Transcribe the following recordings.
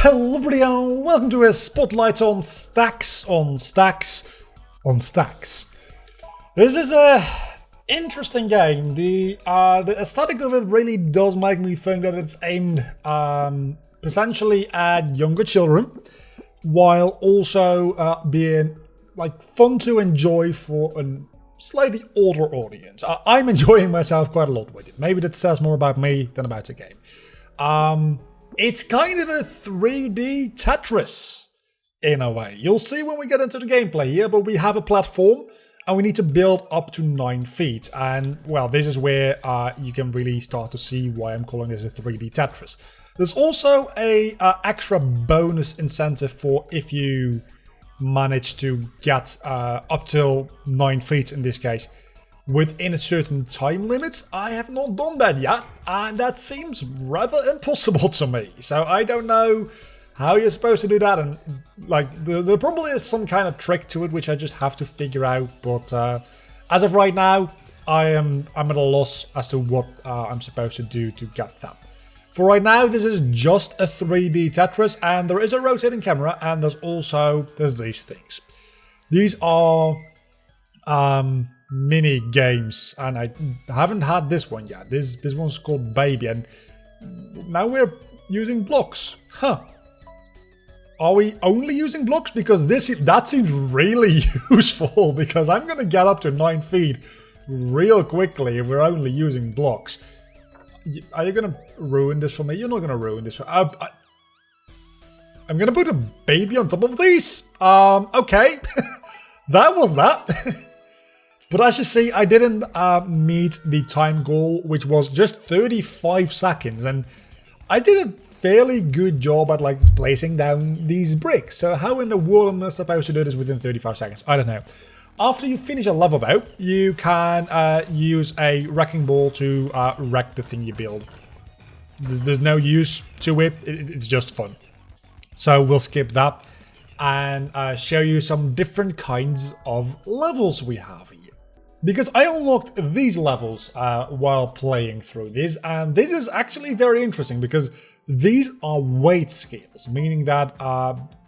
Hello everybody, welcome to a spotlight on stacks. This is a interesting game. The aesthetic of it really does make me think that it's aimed potentially at younger children, while also being like fun to enjoy for a slightly older audience. I'm enjoying myself quite a lot with it. Maybe that says more about me than about the game. It's kind of a 3D Tetris, in a way. You'll see when we get into the gameplay here, but we have a platform, and we need to build up to 9 feet. And, well, this is where you can really start to see why I'm calling this a 3D Tetris. There's also a extra bonus incentive for if you manage to get up till 9 feet, in this case, within a certain time limit. I have not done that yet, and that seems rather impossible to me. So I don't know how you're supposed to do that, and like there probably is some kind of trick to it which I just have to figure out. But as of right now, I'm at a loss as to what I'm supposed to do to get that. For right now, this is just a 3D Tetris, and there is a rotating camera, and there's these things. These are mini games, and I haven't had this one yet. This one's called Baby, and now we're using blocks. Huh. Are we only using blocks? Because that seems really useful, because I'm gonna get up to 9 feet real quickly if we're only using blocks. Are you gonna ruin this for me? You're not gonna ruin this for I'm gonna put a baby on top of these. Okay. That was that. But as you see, I didn't meet the time goal, which was just 35 seconds, and I did a fairly good job at like placing down these bricks. So how in the world am I supposed to do this within 35 seconds? I don't know. After you finish a level though, you can use a wrecking ball to wreck the thing you build. There's no use to it, it's just fun. So we'll skip that and show you some different kinds of levels we have here. Because I unlocked these levels while playing through this, and this is actually very interesting because these are weight scales, meaning that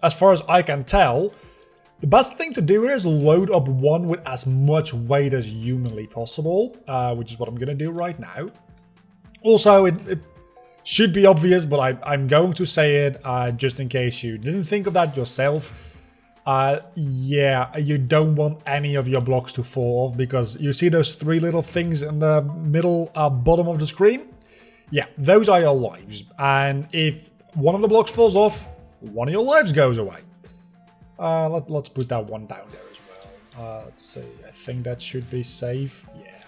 as far as I can tell, the best thing to do here is load up one with as much weight as humanly possible, which is what I'm going to do right now. Also, it should be obvious, but I'm going to say it just in case you didn't think of that yourself. Yeah, you don't want any of your blocks to fall off, because you see those 3 little things in the middle bottom of the screen? Yeah, those are your lives. And if one of the blocks falls off, one of your lives goes away. Let's put that one down there as well. Let's see, I think that should be safe. Yeah.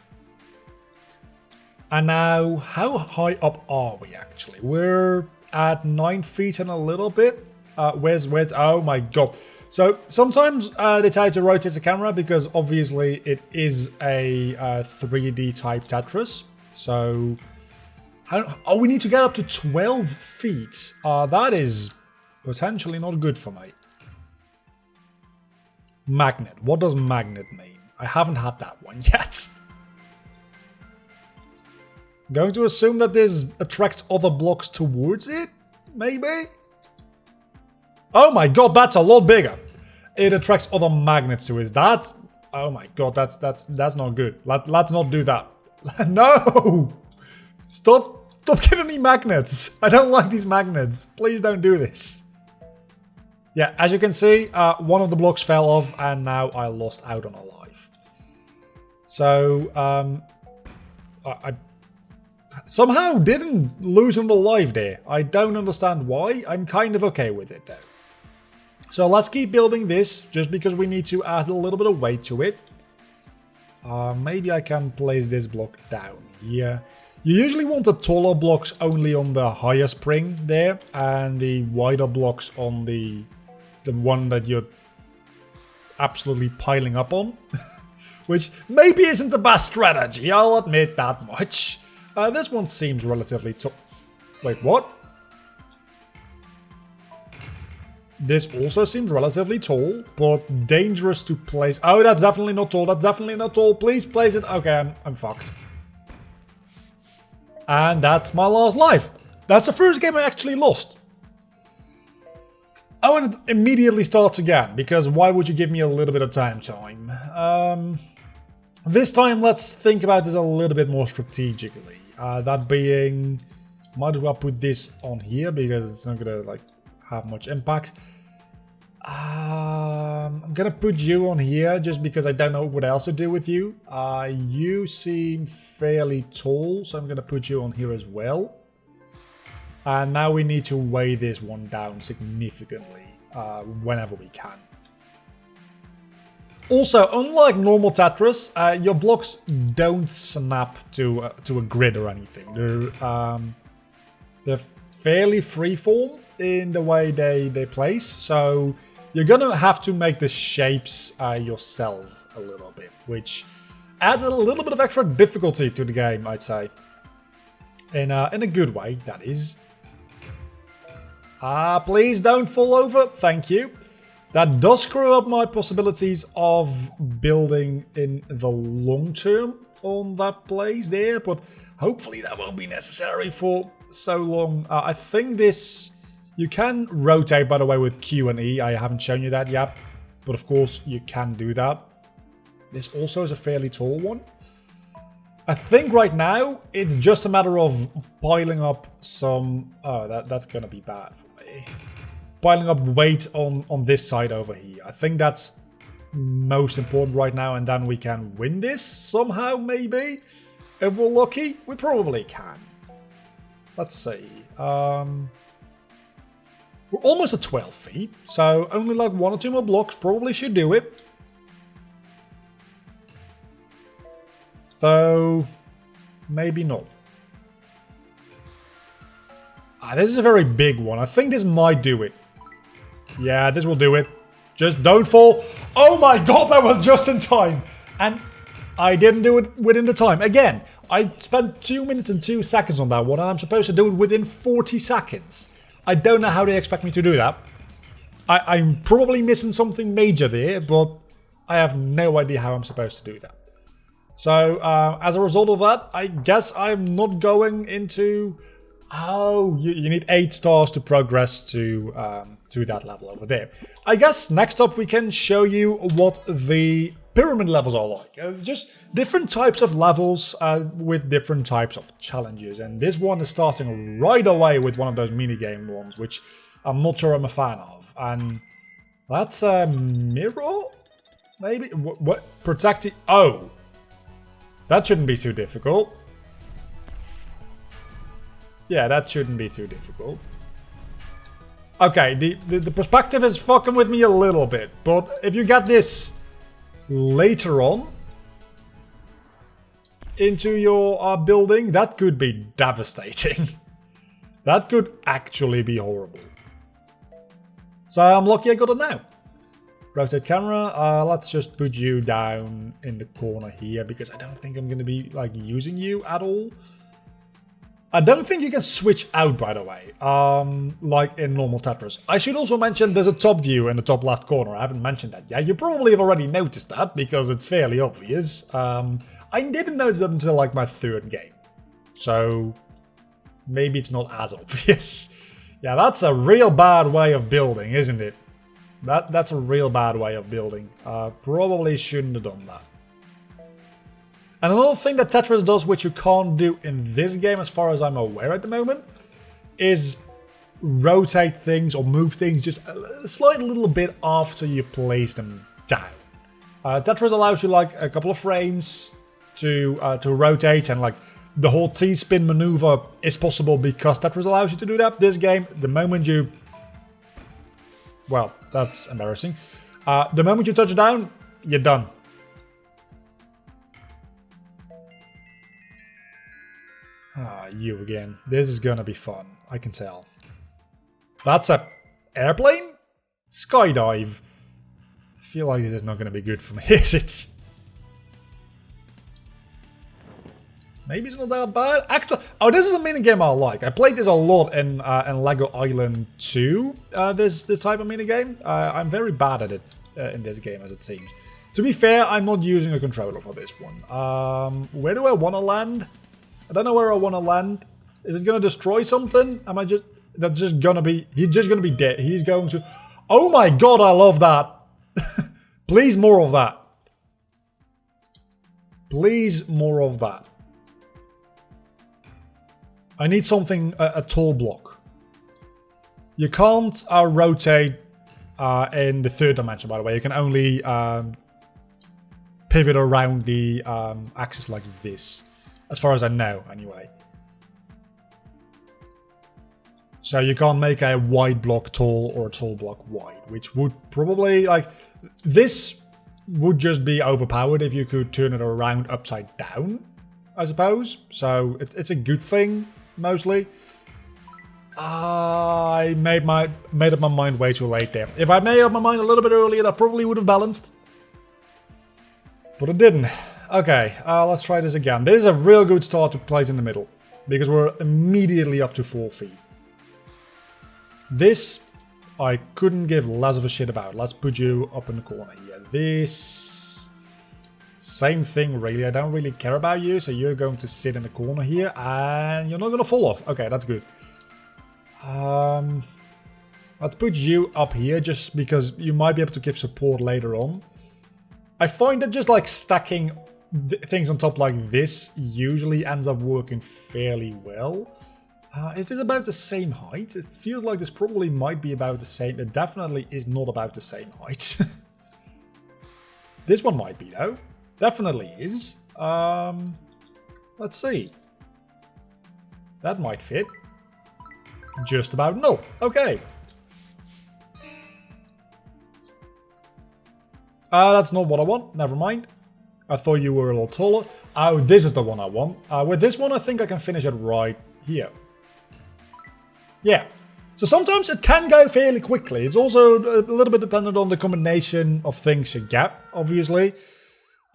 And now, how high up are we actually? We're at 9 feet and a little bit. Where's, oh my god. So sometimes they try to rotate the camera because obviously it is a 3D type Tetris. So, we need to get up to 12 feet. That is potentially not good for me. Magnet. What does magnet mean? I haven't had that one yet. I'm going to assume that this attracts other blocks towards it, maybe? Oh my god, that's a lot bigger. It attracts other magnets to it. That's, oh my god, that's not good. Let's not do that. No! Stop giving me magnets. I don't like these magnets. Please don't do this. Yeah, as you can see, one of the blocks fell off, and now I lost out on a life. So, I somehow didn't lose on the life there. I don't understand why. I'm kind of okay with it though. So let's keep building this, just because we need to add a little bit of weight to it. Maybe I can place this block down here. You usually want the taller blocks only on the higher spring there, and the wider blocks on the one that you're absolutely piling up on. Which maybe isn't the best strategy, I'll admit that much. This one seems relatively tall. Wait, what? This also seems relatively tall, but dangerous to place. Oh, that's definitely not tall. That's definitely not tall. Please place it. Okay, I'm fucked. And that's my last life. That's the first game I actually lost. I want to immediately start again, because why would you give me a little bit of time? This time, let's think about this a little bit more strategically. That being, might as well put this on here because it's not gonna like have much impact. I'm gonna put you on here just because I don't know what else to do with you. You seem fairly tall, so I'm gonna put you on here as well. And now we need to weigh this one down significantly whenever we can. Also, unlike normal Tetris, your blocks don't snap to a grid or anything. They're fairly freeform in the way they place, so you're gonna have to make the shapes yourself a little bit, which adds a little bit of extra difficulty to the game, I'd say. In a good way, that is. Please don't fall over, thank you. That does screw up my possibilities of building in the long term on that place there, but hopefully that won't be necessary for so long. I think this... You can rotate, by the way, with Q and E. I haven't shown you that yet, but of course you can do that. This also is a fairly tall one. I think right now it's just a matter of piling up some... Oh, that's going to be bad for me. Piling up weight on this side over here. I think that's most important right now, and then we can win this somehow, maybe. If we're lucky, we probably can. Let's see. We're almost at 12 feet, so only like 1 or 2 more blocks probably should do it. Though, maybe not. This is a very big one. I think this might do it. Yeah, this will do it. Just don't fall. Oh my god, that was just in time. And I didn't do it within the time. Again, I spent 2 minutes and 2 seconds on that one, and I'm supposed to do it within 40 seconds. I don't know how they expect me to do that. I'm probably missing something major there, but I have no idea how I'm supposed to do that. So, as a result of that, I guess I'm not going into... Oh, you need 8 stars to progress to that level over there. I guess next up we can show you what the pyramid levels are like. It's just different types of levels with different types of challenges. And this one is starting right away with one of those minigame ones, which I'm not sure I'm a fan of. And that's a mirror? Maybe? What? Protecting... Oh! That shouldn't be too difficult. Yeah, that shouldn't be too difficult. Okay, the perspective is fucking with me a little bit, but if you get this later on into your building, that could be devastating. That could actually be horrible. So I'm lucky I got it now. Rotate camera, let's just put you down in the corner here, because I don't think I'm going to be like using you at all. I don't think you can switch out, by the way, like in normal Tetris. I should also mention there's a top view in the top left corner. I haven't mentioned that yet. You probably have already noticed that because it's fairly obvious. I didn't notice that until like my 3rd game. So maybe it's not as obvious. Yeah, that's a real bad way of building, isn't it? That's a real bad way of building. Probably shouldn't have done that. And another thing that Tetris does, which you can't do in this game as far as I'm aware at the moment, is rotate things or move things just a slight little bit after you place them down. Tetris allows you like a couple of frames to rotate, and like the whole T-spin maneuver is possible because Tetris allows you to do that. This game, the moment you... Well, that's embarrassing. The moment you touch down, you're done. You again. This is gonna be fun. I can tell. That's a airplane? Skydive. I feel like this is not gonna be good for me, is it? Maybe it's not that bad. Actually, oh, this is a minigame I like. I played this a lot in Lego Island 2. This type of minigame. I'm very bad at it in this game, as it seems. To be fair, I'm not using a controller for this one. Where do I want to land? I don't know where I want to land. Is it going to destroy something? Am I just... That's just going to be... He's just going to be dead. He's going to... Oh my god, I love that. Please, more of that. Please, more of that. I need something, a tall block. You can't rotate in the third dimension, by the way. You can only pivot around the axis like this. As far as I know, anyway. So you can't make a wide block tall or a tall block wide, which would probably, like, this would just be overpowered if you could turn it around upside down, I suppose. So it's a good thing, mostly. I made up my mind way too late there. If I made up my mind a little bit earlier, that probably would have balanced. But it didn't. Okay, let's try this again. This is a real good start to place in the middle, because we're immediately up to 4 feet. This, I couldn't give less of a shit about. Let's put you up in the corner here. This, same thing really. I don't really care about you, so you're going to sit in the corner here, and you're not going to fall off. Okay, that's good. Let's put you up here, just because you might be able to give support later on. I find that just like stacking things on top like this usually ends up working fairly well. Is this about the same height? It feels like this probably might be about the same. It definitely is not about the same height. This one might be though. Definitely is. Let's see. That might fit. Just about no. Okay. That's not what I want. Never mind. I thought you were a little taller. Oh, this is the one I want. With this one, I think I can finish it right here. Yeah. So sometimes it can go fairly quickly. It's also a little bit dependent on the combination of things you get, obviously.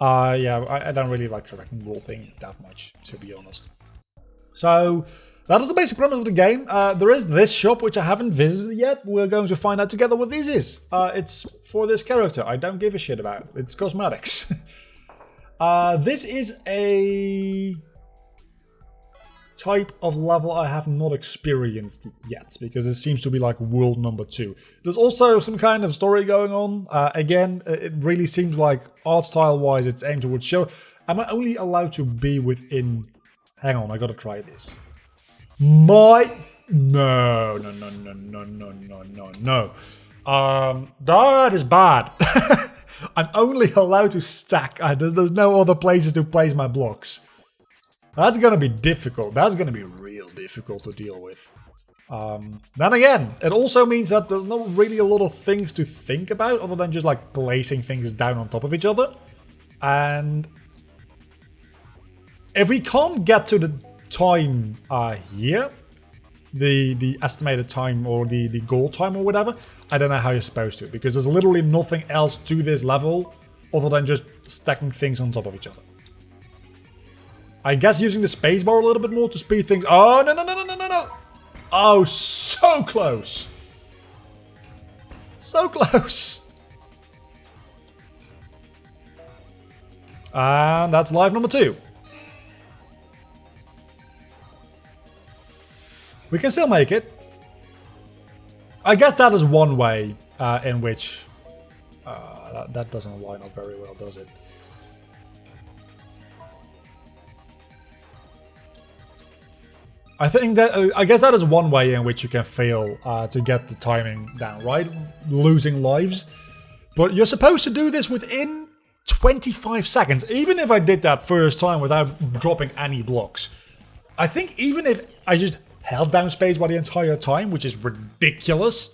Yeah, I don't really like the wrecking ball thing that much, to be honest. So that is the basic premise of the game. There is this shop, which I haven't visited yet. We're going to find out together what this is. It's for this character. I don't give a shit about. It's cosmetics. This is a type of level I have not experienced yet, because it seems to be like world number 2. There's also some kind of story going on. Again, it really seems like art style wise it's aimed towards show. Am I only allowed to be within... Hang on, I gotta try this. No. That is bad. I'm only allowed to stack. There's no other places to place my blocks. That's gonna be difficult. That's gonna be real difficult to deal with. Then again, it also means that there's not really a lot of things to think about other than just like placing things down on top of each other. And if we can't get to the time here, the estimated time or the goal time or whatever, I don't know how you're supposed to, because there's literally nothing else to this level other than just stacking things on top of each other. I guess using the spacebar a little bit more to speed things. Oh, no. Oh, so close. So close. And that's life number 2. We can still make it. I guess that is one way in which... that doesn't line up very well, does it? I think that... I guess that is one way in which you can fail to get the timing down, right? Losing lives. But you're supposed to do this within 25 seconds. Even if I did that first time without dropping any blocks. I think even if I just held down space by the entire time, which is ridiculous,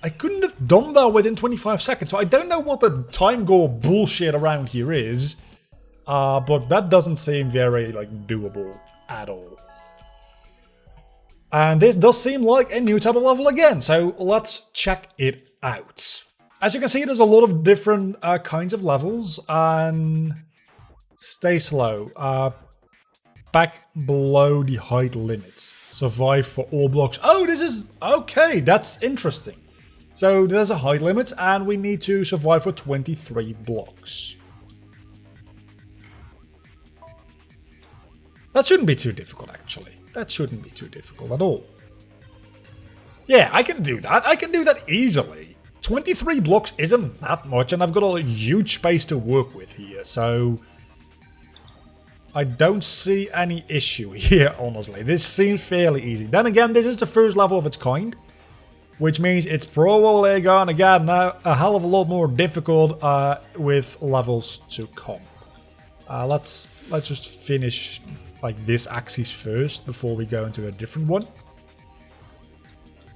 I couldn't have done that within 25 seconds. So I don't know what the time goal bullshit around here is. But that doesn't seem very like doable at all. And this does seem like a new type of level again, so let's check it out. As you can see, there's a lot of different kinds of levels, and stay slow. Back below the height limits. Survive for all blocks. Oh, this is... okay, that's interesting. So there's a height limit, and we need to survive for 23 blocks. That shouldn't be too difficult, actually. That shouldn't be too difficult at all. Yeah, I can do that. I can do that easily. 23 blocks isn't that much, and I've got a huge space to work with here, so I don't see any issue here, honestly. This seems fairly easy. Then again, this is the first level of its kind, which means it's probably going to get a hell of a lot more difficult with levels to come. Let's just finish like this axis first before we go into a different one.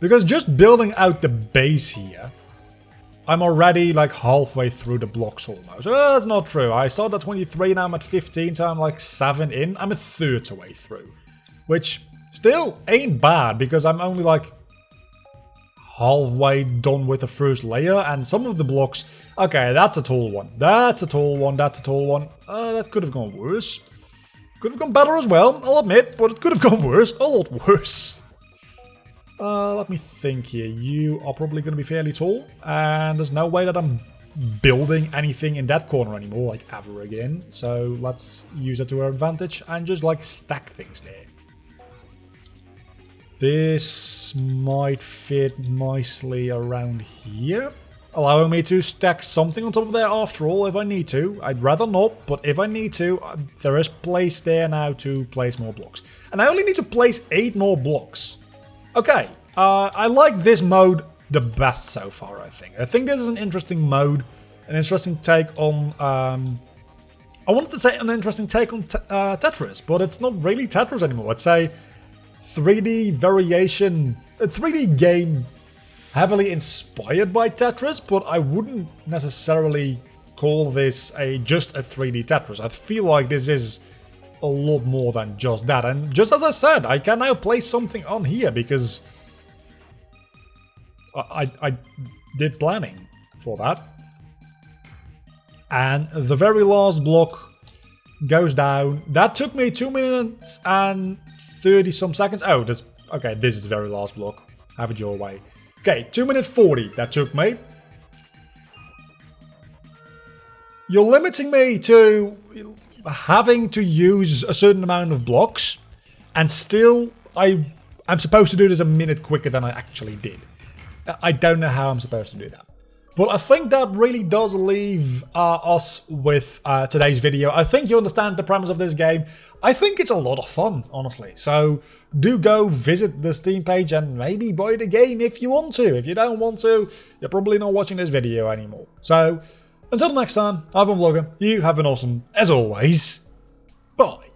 Because just building out the base here, I'm already like halfway through the blocks almost. That's not true. I started at 23, now I'm at 15, so I'm like 7 in. I'm a third the way through. Which still ain't bad, because I'm only like halfway done with the first layer, and some of the blocks... Okay, that's a tall one. That's a tall one. That's a tall one. That could have gone worse. Could have gone better as well, I'll admit, but it could have gone worse. A lot worse. Let me think here. You are probably going to be fairly tall, and there's no way that I'm building anything in that corner anymore, like ever again. So let's use it to our advantage and just like stack things there. This might fit nicely around here, allowing me to stack something on top of there after all if I need to. I'd rather not, but if I need to, there is place there now to place more blocks. And I only need to place 8 more blocks. Okay, I like this mode the best so far, I think. I think this is an interesting mode, an interesting take on... I wanted to say an interesting take on Tetris, but it's not really Tetris anymore. It's a 3D variation, a 3D game heavily inspired by Tetris, but I wouldn't necessarily call this just a 3D Tetris. I feel like this is a lot more than just that, and just as I said, I can now place something on here because I did planning for that. And the very last block goes down. That took me 2 minutes and 30 some seconds. Oh, that's okay. This is the very last block. Have it your way. Okay, 2 minutes 40 that took me. You're limiting me to having to use a certain amount of blocks, and still I'm supposed to do this a minute quicker than I actually did. I don't know how I'm supposed to do that. But I think that really does leave us with today's video. I think you understand the premise of this game. I think it's a lot of fun, honestly. So do go visit the Steam page and maybe buy the game if you want to. If you don't want to, you're probably not watching this video anymore. So until next time, I've been Vlogger. You have been awesome, as always. Bye.